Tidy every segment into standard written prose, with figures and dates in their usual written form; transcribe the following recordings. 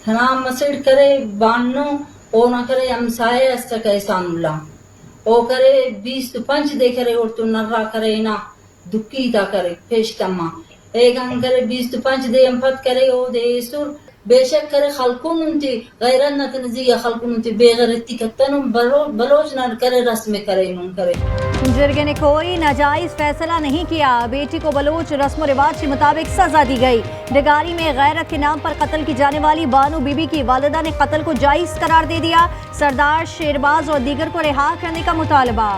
Tanam masid kare banno ona kare amsaye asta kare samla o kare 20 de kare ortu narra kare na dukki da kare peştama egan kare 25 de empat kare o de sur बेशक करे खलकुन उनती Garand न तनजी या खलकुन उनती बेगैरती कत्तनुम Bloch न करे रस्म करे नुन करे। जिरगे ने कोई नाजायज फैसला नहीं किया, बेटी को बलोच रस्म रिवाज के मुताबिक सजा दी गई। डगारी में गैरत के नाम पर कत्ल की जाने वाली बानो बीबी की वालिदा ने कत्ल को जायज करार दे दिया। सरदार शेरबाज और दीगर को रिहा करने का मुतालबा।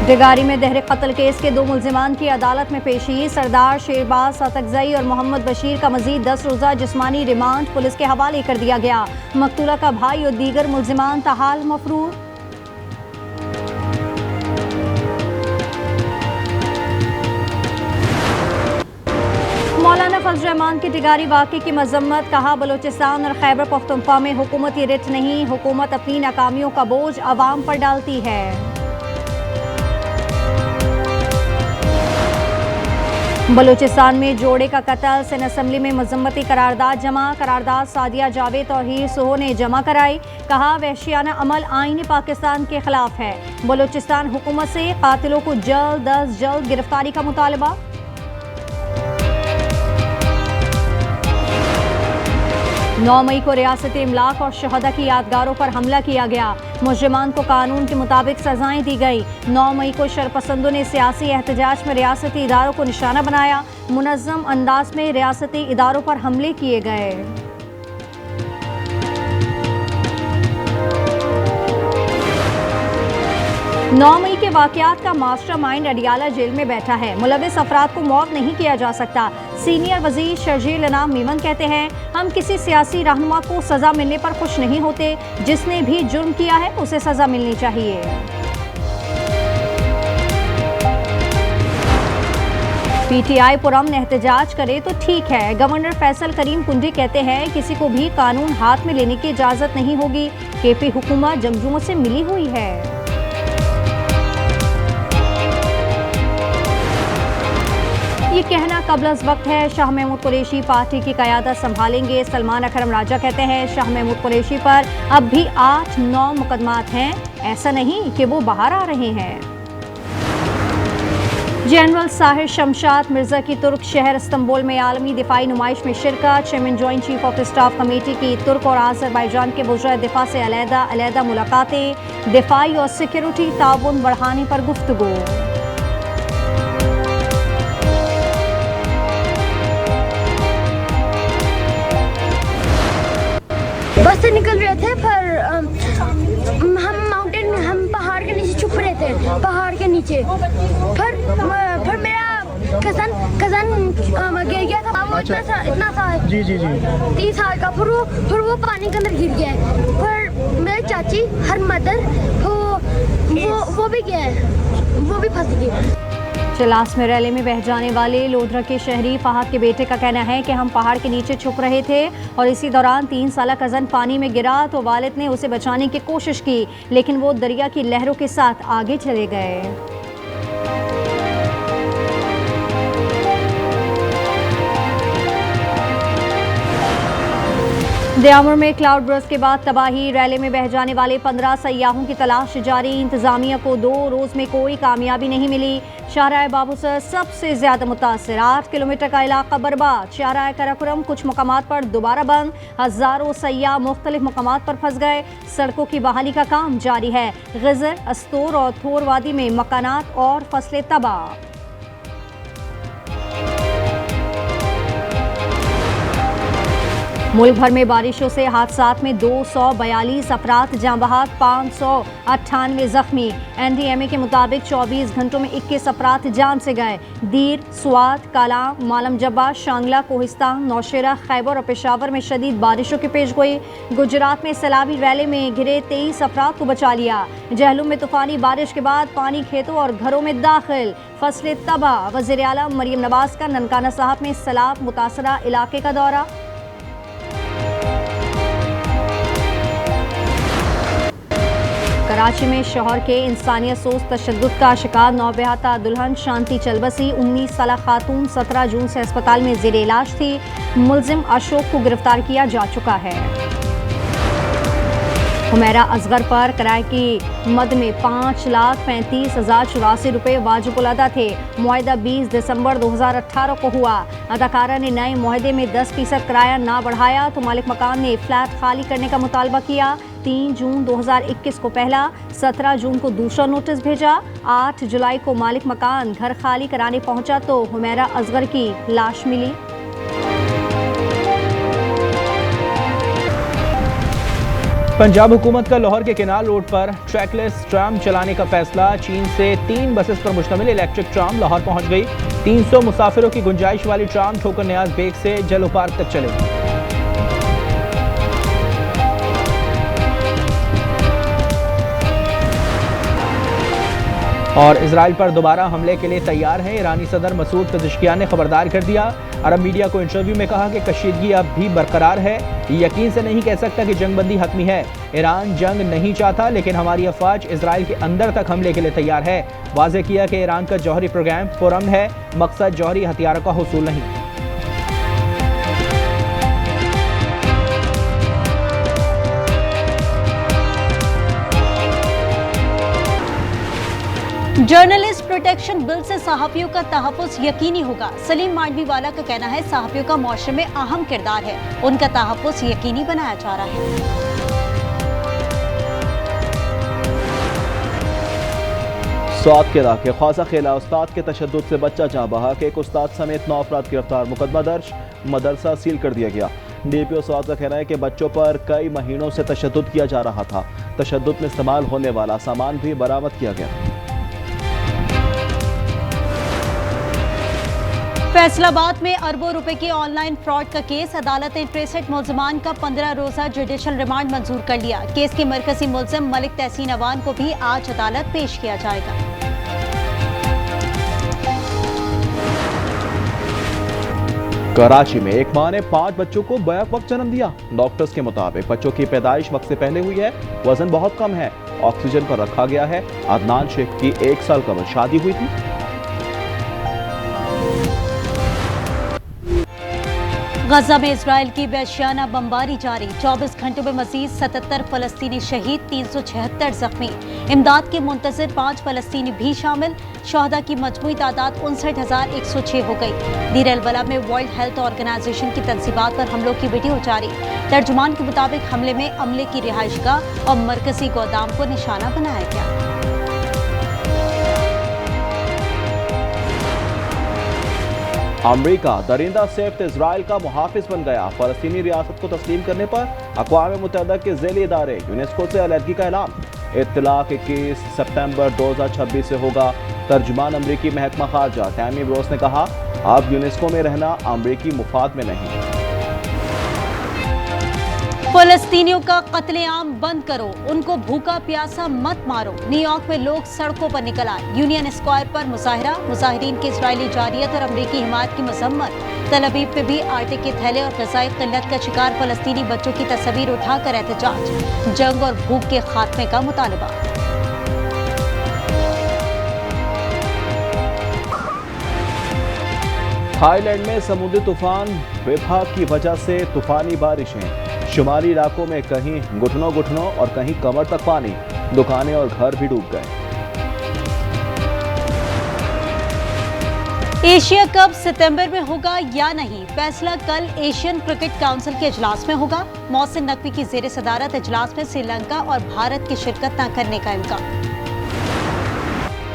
डगारी में दहरे कत्ल केस के 2 मुल्जिमान की अदालत में पेशी। सरदार शेरबाज सतकजई और मोहम्मद बशीर का मजीद 10 रोज़ा जिस्मानी रिमांड पुलिस के हवाले कर दिया गया। मकतूला का भाई और दीगर मुल्जिमान ताहाल मफरूर। मौलाना फजल रहमान की डगारी वाक़े की मजम्मत, कहा बलूचिस्तान और खैबर पख्तूनख्वा में हुकूमती रिट नहीं, हुकूमत अपनी नाकामियों का बोझ अवाम पर डालती है। बलूचिस्तान में जोड़े का कत्ल, सिंध असम्बली में मजम्मती करारदाद जमा। करारदाद सादिया जावेद और हीर सोहो ने जमा कराई। कहा वहशियाना अमल आईन पाकिस्तान के खिलाफ है। बलूचिस्तान हुकूमत से कातिलों को जल्द अज जल्द गिरफ्तारी का मुतालबा। 9 मई को रियासती इमलाक और शहदा की यादगारों पर हमला किया गया। मुजरिमान को कानून के मुताबिक सजाएं दी गई। 9 मई को शरपसंदों ने सियासी एहतजाज में रियासती इदारों को निशाना बनाया। मुनज़्ज़म अंदाज में रियासती इदारों पर हमले किए गए। नौ मई के वाकयात का मास्टरमाइंड अडियाला जेल में बैठा है। मुलविस अफराद को मौत नहीं किया जा सकता। सीनियर वजीर शर्जील इनाम मीमन कहते हैं, हम किसी सियासी रहनुमा को सजा मिलने पर खुश नहीं होते। जिसने भी जुर्म किया है उसे सजा मिलनी चाहिए। पीटीआई पुरअमन एहतजाज करे तो ठीक है। गवर्नर फैसल करीम कुंडी कहते हैं, किसी को भी कानून हाथ में लेने की इजाजत नहीं होगी। केपी हुकूमत जंगजुओं से मिली हुई है। ये कहना कबल अज़ वक्त है। शाह महमूद कुरैशी पार्टी की क़यादत संभालेंगे। सलमान अकरम राजा कहते हैं, शाह महमूद कुरैशी पर अब भी 8-9 मुकदमात हैं, ऐसा नहीं कि वो बाहर आ रहे हैं। जनरल साहिर शमशाद मिर्जा की तुर्क शहर इस्तंबुल में आलमी दिफाई नुमाइश में शिरकत। Chairman joint chief of staff committee की तुर्क और आज़रबाईजान के वज़ीर दिफा से अलहदा मुलाकातें। दिफाई और सिक्योरिटी ताउन बढ़ाने पर गुफ्तगू। बस से निकल रहे थे पर हम पहाड़ के नीचे छुप रहे थे, पहाड़ के नीचे। फिर मेरा कजन गिर गया था। वो इतना सा जी 30 साल का। फिर वो पानी के अंदर गिर गया। फिर मेरी चाची हर मदर वो भी गया, वो भी फंस गई। चलास में रैली में बह जाने वाले लोधरा के शहरी फहद के बेटे का कहना है कि हम पहाड़ के नीचे छुप रहे थे और इसी दौरान 3 साला कज़न पानी में गिरा तो वालिद ने उसे बचाने की कोशिश की, लेकिन वो दरिया की लहरों के साथ आगे चले गए। दयामुर में क्लाउड बर्स्ट के बाद तबाही। रैली में बह जाने वाले 15 सयाहों की तलाश जारी। इंतजामिया को 2 रोज में कोई कामयाबी नहीं मिली। शाहराह बाबूसर सबसे ज्यादा मुतासर। 8 किलोमीटर का इलाका बर्बाद। शाहराह कराकोरम कुछ मकामात पर दोबारा बंद। हजारों सयाह मुख्तलिफ मकामात पर फंस गए। सड़कों की बहाली का काम जारी है। गिजर, अस्तोर और थोर वादी में मकानात और फसलें तबाह। मुल्क भर में बारिशों से हादसात में 242 अफराद जाँ बहक, 598 जख्मी। NDMA के मुताबिक 24 घंटों में 21 अफराद जान से गए। दीर, स्वात, कालाम, मालम जब्बा, शांगला, कोहिस्तान, नौशेरा, खैबर और पेशावर में शदीद बारिशों की पेशगोई। गुजरात में सैलाबी रैली में घिरे 23 अफराद को बचा लिया। जहलुम में तूफानी बारिश के बाद पानी खेतों और घरों में दाखिल, फसलें तबाह। वज़ीर आला मरियम नवाज का ननकाना साहब में सैलाब मुतासरा इलाके का दौरा। कराची में शौहर के इंसानियत सोच तशद्दुद का शिकार नौवियाता दुल्हन शांति चलबसी 19 साल खातून 17 जून से अस्पताल में जेर इलाज थी। मुलजिम अशोक को गिरफ्तार किया जा चुका है। हुमैरा असगर पर किराए की मद में 5,35,084 रुपये वाजिब अदा थे। मुआहदा 20 दिसंबर 2018 को हुआ। अदाकारा ने नए मुआहदे में 10% किराया ना बढ़ाया तो मालिक मकान ने फ्लैट खाली करने का मुतालबा किया। 3 जून 2021 को पहला, 17 जून को दूसरा नोटिस भेजा। 8 जुलाई को मालिक मकान घर खाली कराने पहुंचा तो हुमैरा असगर की लाश मिली। पंजाब हुकूमत का लाहौर के केनाल रोड पर ट्रैकलेस ट्राम चलाने का फैसला। चीन से 3 बसेस पर मुश्तमिल इलेक्ट्रिक ट्राम लाहौर पहुंच गई। 300 मुसाफिरों की गुंजाइश वाली ट्राम ठोकर न्याज बेग से जलो पार्क तक चलेगी। और इजराइल पर दोबारा हमले के लिए तैयार है। ईरानी सदर मसूद पेज़ेश्कियान ने खबरदार कर दिया। अरब मीडिया को इंटरव्यू में कहा कि कशीदगी अब भी बरकरार है। यकीन से नहीं कह सकता कि जंगबंदी हतमी है। ईरान जंग नहीं चाहता, लेकिन हमारी अफवाज इजराइल के अंदर तक हमले के लिए तैयार है। वाज़ेह किया कि ईरान का जौहरी प्रोग्राम पुरअमन है, मकसद जौहरी हथियारों का हुसूल नहीं। जर्नलिस्ट प्रोटेक्शन बिल से सहाफ़ियों का तहफ़्फ़ुज़ यकीनी होगा। सलीम मांडवीवाला का कहना है सहाफ़ियों का मुआशरे में अहम किरदार है, उनका तहफ़्फ़ुज़ यकीनी बनाया जा रहा है। स्वात के इलाके ख्वाजा खेला उस्ताद के तशद्दुद से बच्चा जाँ बहक, एक उस्ताद समेत 9 अफराद गिरफ्तार, मुकदमा दर्ज, मदरसा सील कर दिया गया। डीपीओ स्वात का कहना है कि बच्चों पर कई महीनों से तशद्दुद किया जा रहा था। तशद्दुद में इस्तेमाल होने वाला सामान भी बरामद किया गया। फैसलाबाद में अरबों रुपए के ऑनलाइन फ्रॉड का केस। अदालत ने 63 मुलजमान का 15 रोजा जुडिशल रिमांड मंजूर कर लिया। केस के मरकजी मुलजिम मलिक तहसीन अवान को भी आज अदालत पेश किया जाएगा। कराची में एक मां ने 5 बच्चों को बैक वक्त जन्म दिया। डॉक्टर्स के मुताबिक बच्चों की पैदाइश वक्त से पहले हुई है, वजन बहुत कम है, ऑक्सीजन पर रखा गया है। अदनान शेख की 1 साल कबल शादी हुई थी। गजा में इजराइल की वहशियाना बमबारी जारी। 24 घंटों में मजीद 77 फलस्तीनी शहीद, 376 जख्मी। इमदाद के मुंतजर 5 फलस्तीनी भी शामिल। शहदा की मजमूई तादाद 59,106 हो गई। दीर अल बला में वर्ल्ड हेल्थ ऑर्गेनाइजेशन की तंसीबात पर हमलों की वीडियो जारी। तर्जुमान के मुताबिक हमले में अमले की रिहाइशगाह और मरकजी गोदाम को निशाना बनाया गया। अमरीका दरिंदा सिर्फ इजराइल का मुहाफिज बन गया। फलस्तीनी रियासत को तस्लीम करने पर अक़वाम मुत्तहिदा के ज़ैली इदारे यूनेस्को से अलहदगी का ऐलान। इत्तलाक 21 सितंबर 2026 से होगा। तर्जुमान अमरीकी महकमा खारजा टैमी ब्रोस ने कहा, अब यूनेस्को में रहना अमरीकी मुफाद में नहीं। फलस्तीनियों का कत्लेआम बंद करो, उनको भूखा प्यासा मत मारो। न्यूयॉर्क में लोग सड़कों पर निकल आए। यूनियन स्क्वायर पर मुजाहिरा। मुजाहिरीन की इजरायली जारियत और अमरीकी हिमायत की मजम्मत। तल अवीव पे भी आटे के थैले और ग़िज़ाई क़िल्लत का शिकार फलस्तीनी बच्चों की तस्वीर उठाकर एहतजाज। जंग और भूख के खात्मे का मुतालबा। थाईलैंड में समुद्री तूफान विभाग की वजह से तूफानी बारिशें। शुमाली इलाकों में कहीं घुटनों और कहीं कमर तक पानी। दुकानें और घर भी डूब गए। एशिया कप सितंबर में होगा या नहीं, फैसला कल एशियन क्रिकेट काउंसिल के इजलास में होगा। मोहसिन नकवी की जेर सदारत इजलास में श्रीलंका और भारत की शिरकत न करने का इम्कान।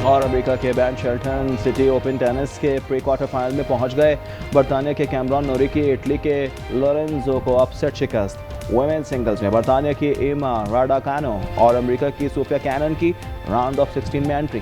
और अमेरिका के ban Shelton city open tennis के प्री क्वार्टर फाइनल में पहुंच गए। बरतानिया के कैमरॉन नोरी की इटली के लोरेंजो को अपसेट शिकस्त। वुमेन सिंगल्स में बरतानिया की एमा राडाकानो और अमेरिका की सोफिया कैनन की राउंड ऑफ 16 में एंट्री।